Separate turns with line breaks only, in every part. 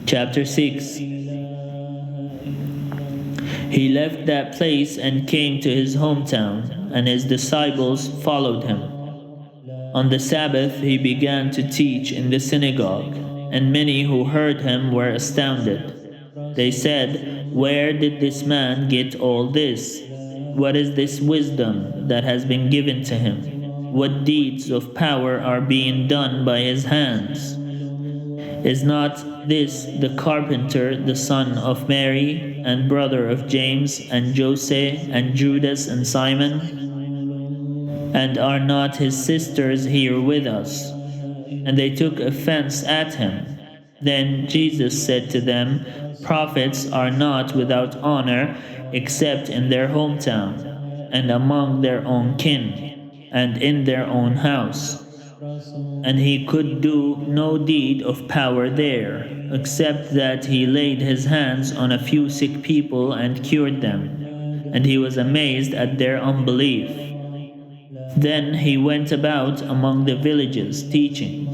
Chapter 6. He left that place and came to his hometown, and his disciples followed him. On the Sabbath he began to teach in the synagogue, and many who heard him were astounded. They said, "Where did this man get all this? What is this wisdom that has been given to him? What deeds of power are being done by his hands? Is not this the carpenter, the son of Mary, and brother of James, and Jose, and Judas, and Simon? And are not his sisters here with us?" And they took offense at him. Then Jesus said to them, "Prophets are not without honor except in their hometown, and among their own kin, and in their own house." And he could do no deed of power there, except that he laid his hands on a few sick people and cured them. And he was amazed at their unbelief. Then he went about among the villages teaching.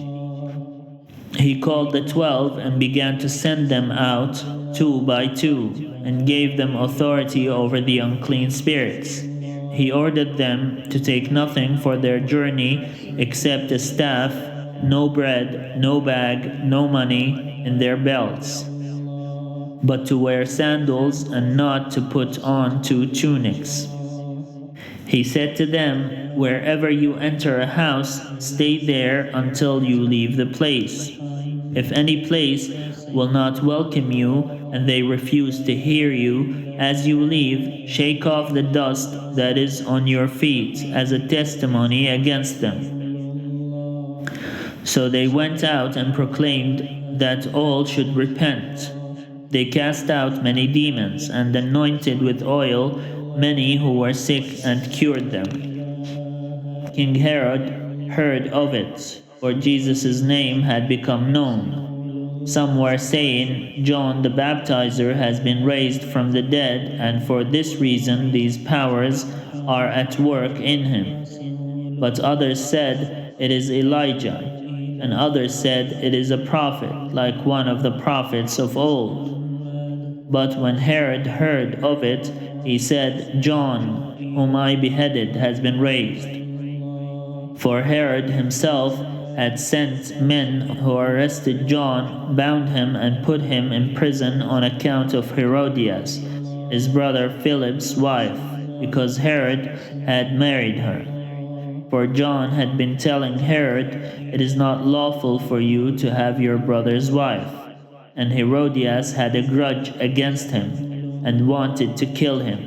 He called the 12 and began to send them out two by two, and gave them authority over the unclean spirits. He ordered them to take nothing for their journey except a staff, no bread, no bag, no money in their belts, but to wear sandals and not to put on 2 tunics. He said to them, "Wherever you enter a house, stay there until you leave the place. If any place will not welcome you, and they refuse to hear you, as you leave, shake off the dust that is on your feet as a testimony against them." So they went out and proclaimed that all should repent. They cast out many demons, and anointed with oil many who were sick, and cured them. King Herod heard of it, for Jesus' name had become known. Some were saying, "John the Baptizer has been raised from the dead, and for this reason these powers are at work in him." But others said, "It is Elijah." And others said, "It is a prophet, like one of the prophets of old." But when Herod heard of it, he said, "John, whom I beheaded, has been raised." For Herod himself had sent men who arrested John, bound him, and put him in prison on account of Herodias, his brother Philip's wife, because Herod had married her. For John had been telling Herod, "It is not lawful for you to have your brother's wife." And Herodias had a grudge against him, and wanted to kill him.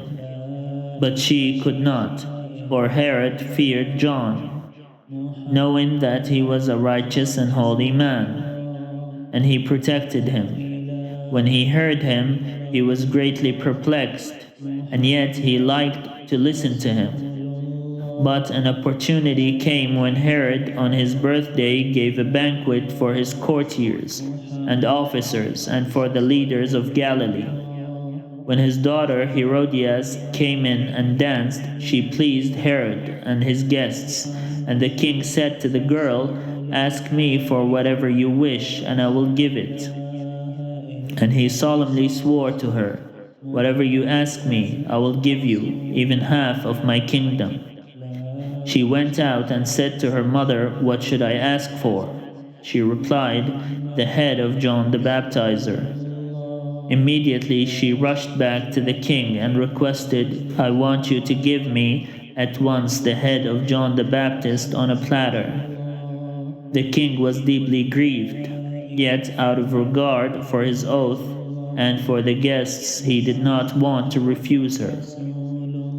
But she could not, for Herod feared John, knowing that he was a righteous and holy man, and he protected him. When he heard him, he was greatly perplexed, and yet he liked to listen to him. But an opportunity came when Herod on his birthday gave a banquet for his courtiers and officers and for the leaders of Galilee. When his daughter Herodias came in and danced, she pleased Herod and his guests. And the king said to the girl, "Ask me for whatever you wish, and I will give it." And he solemnly swore to her, "Whatever you ask me, I will give you, even half of my kingdom." She went out and said to her mother, "What should I ask for?" She replied, "The head of John the Baptizer." Immediately she rushed back to the king and requested, "I want you to give me at once the head of John the Baptist on a platter." The king was deeply grieved, yet out of regard for his oath and for the guests he did not want to refuse her.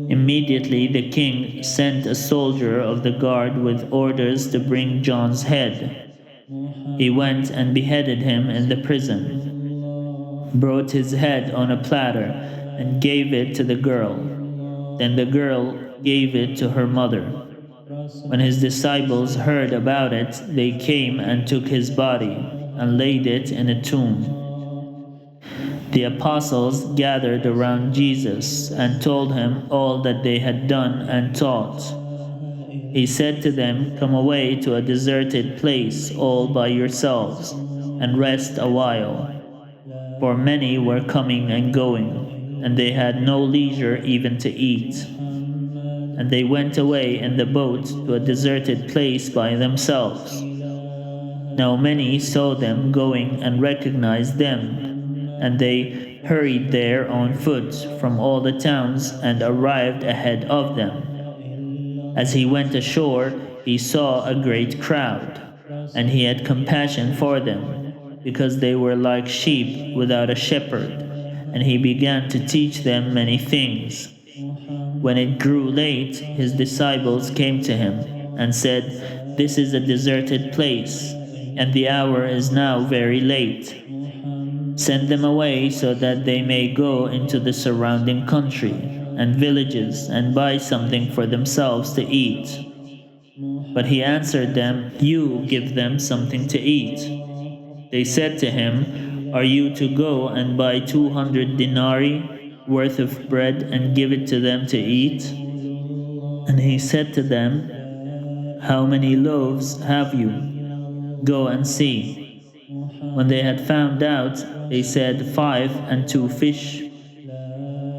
Immediately the king sent a soldier of the guard with orders to bring John's head. He went and beheaded him in the prison, brought his head on a platter, and gave it to the girl. Then the girl gave it to her mother. When his disciples heard about it, they came and took his body and laid it in a tomb. The apostles gathered around Jesus and told him all that they had done and taught. He said to them, "Come away to a deserted place all by yourselves and rest a while." for many were coming and going, and they had no leisure even to eat. And they went away in the boat to a deserted place by themselves. Now many saw them going and recognized them, and they hurried there on foot from all the towns and arrived ahead of them. As he went ashore, he saw a great crowd, and he had compassion for them, because they were like sheep without a shepherd, and he began to teach them many things. When it grew late, his disciples came to him and said, "This is a deserted place, and the hour is now very late. Send them away so that they may go into the surrounding country and villages and buy something for themselves to eat." But he answered them, "You give them something to eat." They said to him, "Are you to go and buy 200 denarii worth of bread and give it to them to eat?" And he said to them, "How many loaves have you? Go and see." When they had found out, they said, "5 and 2 fish."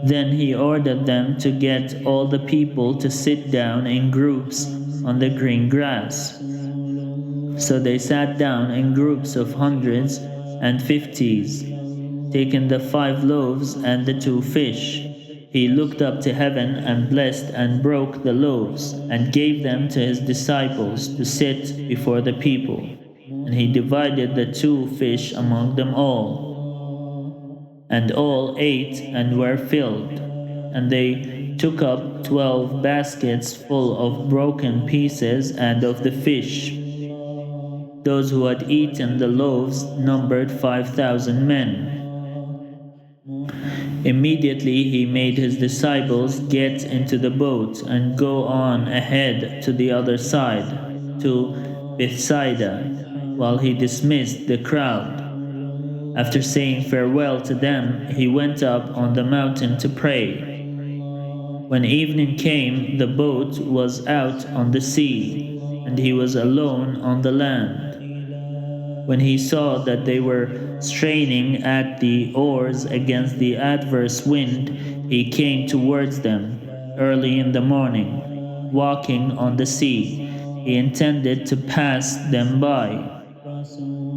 Then he ordered them to get all the people to sit down in groups on the green grass. So they sat down in groups of hundreds and fifties. Taking the 5 loaves and the 2 fish, he looked up to heaven and blessed and broke the loaves and gave them to his disciples to sit before the people. And he divided the 2 fish among them all. And all ate and were filled. And they took up 12 baskets full of broken pieces and of the fish. Those who had eaten the loaves numbered 5,000 men. Immediately he made his disciples get into the boat and go on ahead to the other side, to Bethsaida, while he dismissed the crowd. After saying farewell to them, he went up on the mountain to pray. When evening came, the boat was out on the sea, and he was alone on the land. When he saw that they were straining at the oars against the adverse wind, he came towards them early in the morning, walking on the sea. He intended to pass them by.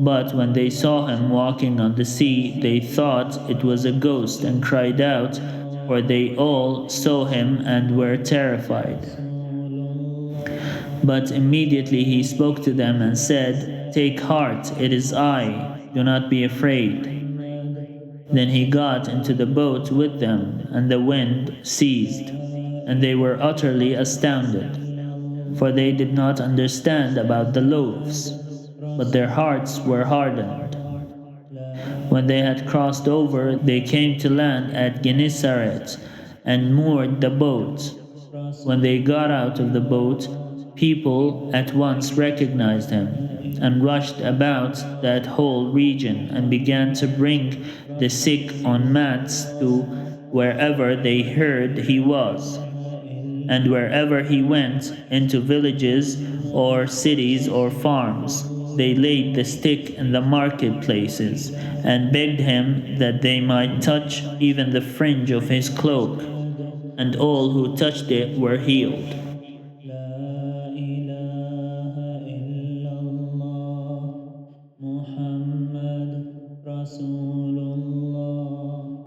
But when they saw him walking on the sea, they thought it was a ghost and cried out, for they all saw him and were terrified. But immediately he spoke to them and said, "Take heart, it is I, do not be afraid." Then he got into the boat with them, and the wind ceased, and they were utterly astounded, for they did not understand about the loaves, but their hearts were hardened. When they had crossed over, they came to land at Gennesaret and moored the boat. When they got out of the boat, people at once recognized him and rushed about that whole region and began to bring the sick on mats to wherever they heard he was. And wherever he went, into villages or cities or farms, they laid the sick in the marketplaces and begged him that they might touch even the fringe of his cloak. And all who touched it were healed.